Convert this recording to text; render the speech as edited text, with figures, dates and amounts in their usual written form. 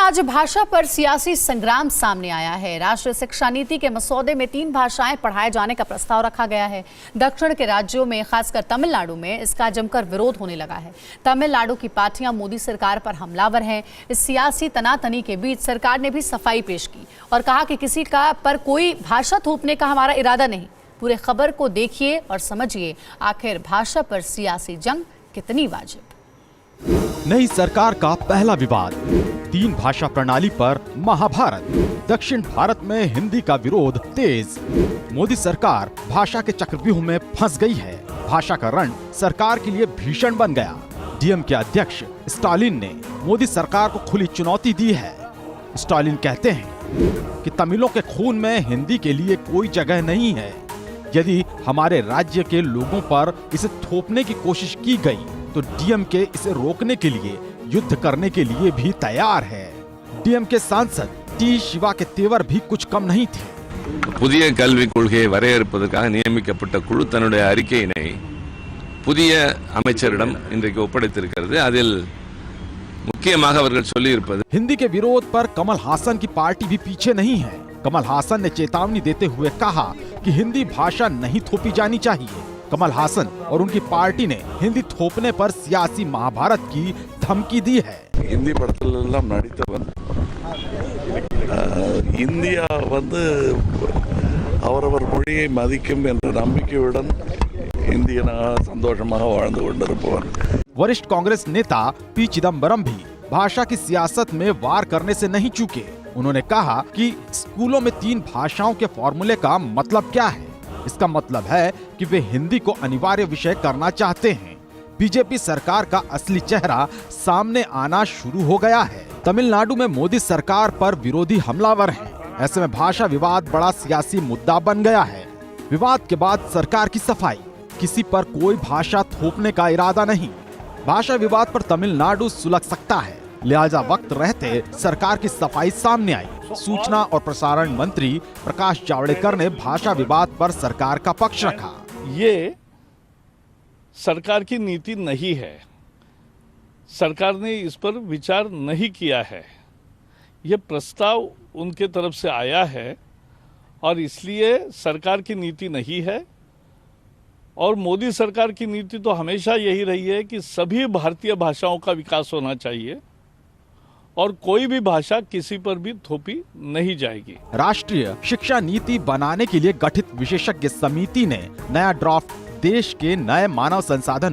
आज भाषा पर सियासी संग्राम सामने आया है। राष्ट्रीय शिक्षा नीति के मसौदे में 3 भाषाएं पढ़ाए जाने का प्रस्ताव रखा गया है। दक्षिण के राज्यों में, खासकर तमिलनाडु में इसका जमकर विरोध होने लगा है। तमिलनाडु की पार्टियां मोदी सरकार पर हमलावर हैं। इस सियासी तनातनी के बीच सरकार ने भी सफाई पेश की और कहा कि किसी का पर कोई भाषा थोपने का हमारा इरादा नहीं। पूरे खबर को देखिए और समझिए, आखिर भाषा पर सियासी जंग कितनी वाजिब। नई सरकार का पहला विवाद, 3 भाषा प्रणाली पर महाभारत। दक्षिण भारत में हिंदी का विरोध तेज। मोदी सरकार भाषा के चक्रव्यूह में फंस गई है। भाषा का रण सरकार के लिए भीषण बन गया। डीएम के अध्यक्ष स्टालिन ने मोदी सरकार को खुली चुनौती दी है। स्टालिन कहते हैं कि तमिलों के खून में हिंदी के लिए कोई जगह नहीं है। यदि हमारे राज्य के लोगों पर इसे थोपने की कोशिश की गई तो डीएमके इसे रोकने के लिए युद्ध करने के लिए भी तैयार है। डीएमके सांसद टी शिवा के तेवर भी कुछ कम नहीं थे। புதிய கல்விக் கொள்கையை வரையறுப்பதற்காக நியமிக்கப்பட்ட குழு தன்னுடைய அறிக்கையினை புதிய அமைச்சரிடம் இன்றைக்கு ஒப்படைத்திருக்கிறது। அதில் முக்கியமாக அவர்கள் சொல்லியிருப்பது हिंदी के विरोध पर कमल हासन की पार्टी भी पीछे नहीं है। कमल हासन ने चेतावनी देते हुए कहा कि हिंदी भाषा नहीं थोपी जानी चाहिए। कमल हासन और उनकी पार्टी ने हिंदी थोपने पर सियासी महाभारत की धमकी दी है। हिंदी படத்திலெல்லாம் நடித்தவன் இந்தியா அவரவர் மொழியை மதிக்கும் என்ற நம்பிக்கையுடன் இந்தியனாக சந்தோஷமாக வாழ்ந்து கொண்டிருப்பவன்। वरिष्ठ कांग्रेस नेता पी चिदम्बरम भी भाषा की सियासत में वार करने से नहीं चूके। उन्होंने कहा कि स्कूलों में 3 भाषाओं के फॉर्मूले का मतलब क्या है। इसका मतलब है कि वे हिंदी को अनिवार्य विषय करना चाहते हैं। बीजेपी सरकार का असली चेहरा सामने आना शुरू हो गया है। तमिलनाडु में मोदी सरकार पर विरोधी हमलावर हैं। ऐसे में भाषा विवाद बड़ा सियासी मुद्दा बन गया है। विवाद के बाद सरकार की सफाई, किसी पर कोई भाषा थोपने का इरादा नहीं। भाषा विवाद पर तमिलनाडु सुलग सकता है, लिहाजा वक्त रहते सरकार की सफाई सामने आई। सूचना और प्रसारण मंत्री प्रकाश जावड़ेकर ने भाषा विवाद पर सरकार का पक्ष रखा। ये सरकार की नीति नहीं है। सरकार ने इस पर विचार नहीं किया है। ये प्रस्ताव उनके तरफ से आया है और इसलिए सरकार की नीति नहीं है। और मोदी सरकार की नीति तो हमेशा यही रही है कि सभी भारतीय भाषाओं का विकास होना चाहिए और कोई भी भाषा किसी पर भी थोपी नहीं जाएगी। राष्ट्रीय शिक्षा नीति बनाने के लिए गठित विशेषज्ञ समिति ने नया ड्राफ्ट देश के नए मानव संसाधन